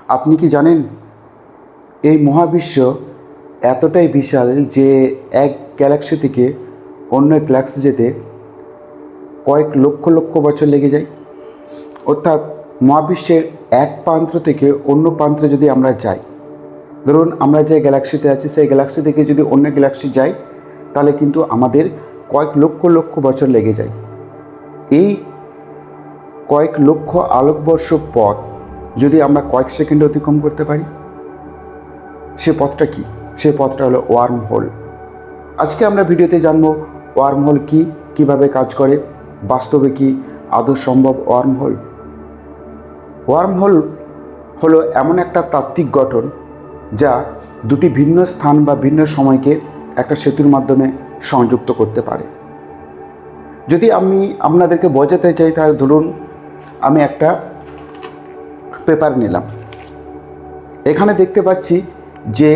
আপনি কি জানেন এই মহাবিশ্ব এতটাই বিশাল যে এক গ্যালাক্সি থেকে অন্য এক গ্যালাক্সি যেতে কয়েক লক্ষ লক্ষ বছর লেগে যায়। অর্থাৎ মহাবিশ্বের এক প্রান্ত থেকে অন্য প্রান্তে যদি আমরা যাই, ধরুন আমরা যে গ্যালাক্সিতে আছি সেই গ্যালাক্সি থেকে যদি অন্য গ্যালাক্সি যাই, তাহলে কিন্তু আমাদের কয়েক লক্ষ লক্ষ বছর লেগে যায়। এই কয়েক লক্ষ আলোকবর্ষ পথ যদি আমরা কয়েক সেকেন্ডে অতিক্রম করতে পারি, সে পথটা কি? সে পথটা হলো ওয়ার্ম হোল। আজকে আমরা ভিডিওতে জানবো ওয়ার্ম হোল কী, কীভাবে কাজ করে, বাস্তবে কি আদৌ সম্ভব ওয়ার্ম হোল। ওয়ার্ম হোল হলো এমন একটা তাত্ত্বিক গঠন যা দুটি ভিন্ন স্থান বা ভিন্ন সময়কে একটা সেতুর মাধ্যমে সংযুক্ত করতে পারে। যদি আমি আপনাদেরকে বোঝাতে চাই, তাহলে ধরুন আমি একটা পেপার নিলাম। এখানে দেখতে পাচ্ছি যে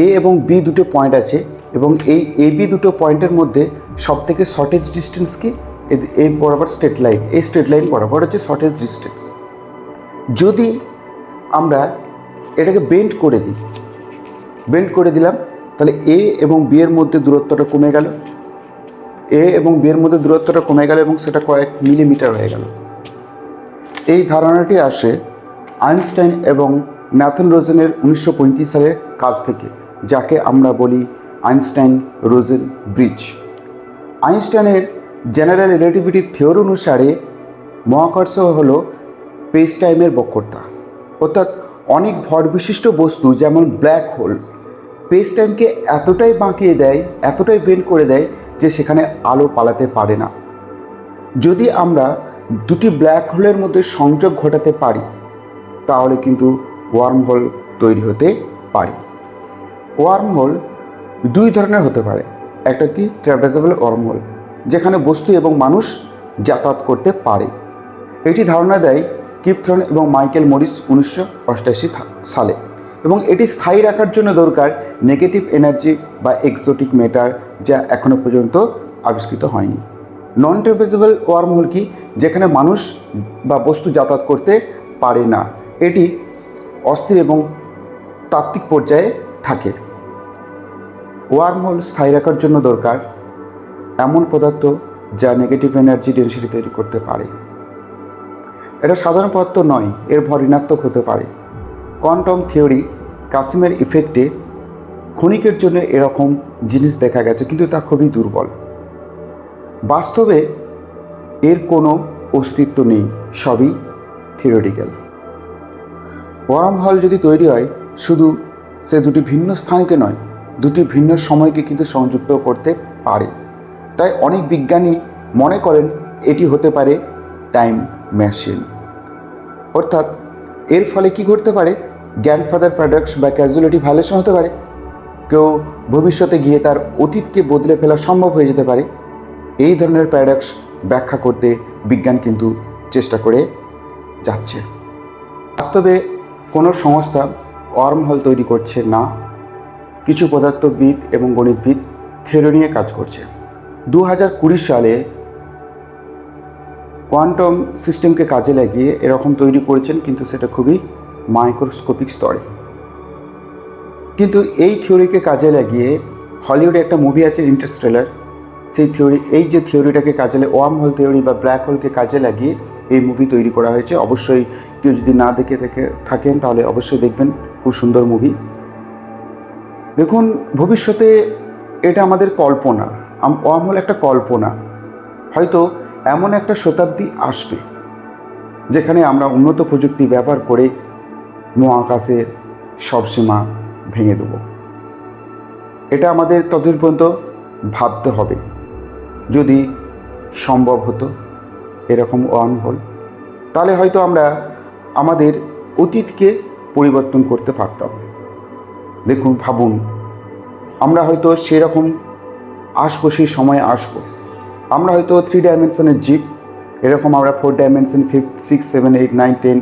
এ এবং বি দুটো পয়েন্ট আছে এবং এই এ বি দুটো পয়েন্টের মধ্যে সবথেকে শর্টেজ ডিস্টেন্স কি? এই বরাবর স্ট্রেট লাইন, এই স্ট্রেট লাইন বরাবর হচ্ছে শর্টেজ ডিস্টেন্স। যদি আমরা এটাকে বেন্ড করে দিলাম, তাহলে এ এবং বি এর মধ্যে দূরত্বটা কমে গেল, এবং সেটা কয়েক মিলিমিটার হয়ে গেল। এই ধারণাটি আসে আইনস্টাইন এবং ন্যাথন রোজেনের 1935 সালের কাজ থেকে, যাকে আমরা বলি আইনস্টাইন রোজেন ব্রিজ। আইনস্টাইনের জেনারেল রিলেটিভিটি থিওরি অনুসারে মহাকর্ষ হলো স্পেস টাইমের বক্রতা। অর্থাৎ অনেক ভর বিশিষ্ট বস্তু যেমন ব্ল্যাক হোল স্পেস টাইমকে এতটাই বাঁকিয়ে দেয়, এতটাই বেন্ড করে দেয় যে সেখানে আলো পালাতে পারে না। যদি আমরা দুটি ব্ল্যাক হোলের মধ্যে সংযোগ ঘটাতে পারি, তাহলে কিন্তু ওয়ার্ম হোল তৈরি হতে পারে। ওয়ার্ম হোল দুই ধরনের হতে পারে। একটা কি ট্র্যাভার্সেবল ওয়ার্ম হোল, যেখানে বস্তু এবং মানুষ যাতায়াত করতে পারে। এটি ধারণা দেয় কিপথ্রন এবং মাইকেল মরিস 1988 সালে, এবং এটি স্থায়ী রাখার জন্য দরকার নেগেটিভ এনার্জি বা এক্সোটিক ম্যাটার, যা এখনও পর্যন্ত আবিষ্কৃত হয়নি। নন ট্র্যাভার্সেবল ওয়ার্ম হোল কি? যেখানে মানুষ বা বস্তু যাতায়াত করতে পারে না, এটি অস্থির এবং তাত্ত্বিক পর্যায়ে থাকে। ওয়ার্ম হোল স্থায়ী রাখার জন্য দরকার এমন পদার্থ যা নেগেটিভ এনার্জি ডেনসিটি তৈরি করতে পারে। এটা সাধারণ পদার্থ নয়, এর ভর ঋণাত্মক হতে পারে। কোয়ান্টাম থিওরি কাসিমের ইফেক্টে ক্ষণিকের জন্য এরকম জিনিস দেখা গেছে, কিন্তু তা খুবই দুর্বল। বাস্তবে এর কোনো অস্তিত্ব নেই, সবই থিওরিটিক্যাল। ওয়ার্ম হোল যদি তৈরি হয়, শুধু সে দুটি ভিন্ন স্থানকে নয়, দুটি ভিন্ন সময়কে কিন্তু সংযুক্ত করতে পারে। তাই অনেক বিজ্ঞানী মনে করেন এটি হতে পারে টাইম মেশিন। অর্থাৎ এর ফলে কি ঘটতে পারে? গ্র্যান্ডফাদার প্যারাডক্স বা ক্যাজুয়ালিটি ভায়োলেশন হতে পারে। কেউ ভবিষ্যতে গিয়ে তার অতীতকে বদলে ফেলা সম্ভব হয়ে যেতে পারে। এই ধরনের প্যারাডক্স ব্যাখ্যা করতে বিজ্ঞান কিন্তু চেষ্টা করে যাচ্ছে। বাস্তবে কোনো সংস্থা ওয়ার্ম হোল তৈরি করছে না। কিছু পদার্থবিদ এবং গণিতবিদ থিওরি নিয়ে কাজ করছে। 2020 সালে কোয়ান্টাম সিস্টেমকে কাজে লাগিয়ে এরকম তৈরি করেছেন, কিন্তু সেটা খুবই মাইক্রোস্কোপিক স্তরে। কিন্তু এই থিওরিকে কাজে লাগিয়ে হলিউডে একটা মুভি আছে ইন্টারস্টেলার, সেই থিওরিটাকে কাজে ওয়ার্ম হোল থিওরি বা ব্ল্যাক হোলকে কাজে লাগিয়ে এই মুভি তৈরি করা হয়েছে। অবশ্যই কেউ যদি না দেখে থাকেন তাহলে অবশ্যই দেখবেন, খুব সুন্দর মুভি। দেখুন, ভবিষ্যতে এটা আমাদের কল্পনা, ওয়ার্ম হোল একটা কল্পনা। হয়তো এমন একটা শতাব্দী আসবে যেখানে আমরা উন্নত প্রযুক্তি ব্যবহার করে মহাকাশের সব সীমা ভেঙে দেব। এটা আমাদের ততদিন পর্যন্ত ভাবতে হবে। যদি সম্ভব হতো এরকম ওয়ার্ম হোল, তাহলে হয়তো আমরা আমাদের অতীতকে পরিবর্তন করতে পারতাম। দেখুন, ভাবুন, আমরা হয়তো সেরকম আসবো, সেই সময় আসবো। আমরা হয়তো 3 ডাইমেনশনের জীব, এরকম আমরা 4 ডাইমেনশন, 5, 6, 7, 8, 9, 10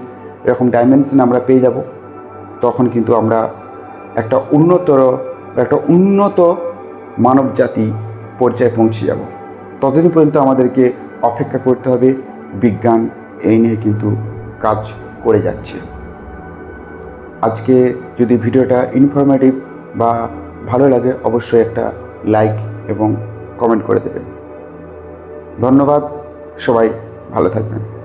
এরকম ডাইমেনশন আমরা পেয়ে যাব। তখন কিন্তু আমরা একটা উন্নত মানব জাতি পর্যায়ে পৌঁছে যাব। ততদিন পর্যন্ত আমাদেরকে অপেক্ষা করতে হবে। বিজ্ঞান এই নিয়ে কিন্তু কাজ করে যাচ্ছে। আজকে যদি ভিডিওটা ইনফরমেটিভ বা ভালো লাগে অবশ্যই একটা লাইক এবং কমেন্ট করে দেবেন। ধন্যবাদ, সবাই ভালো থাকবেন।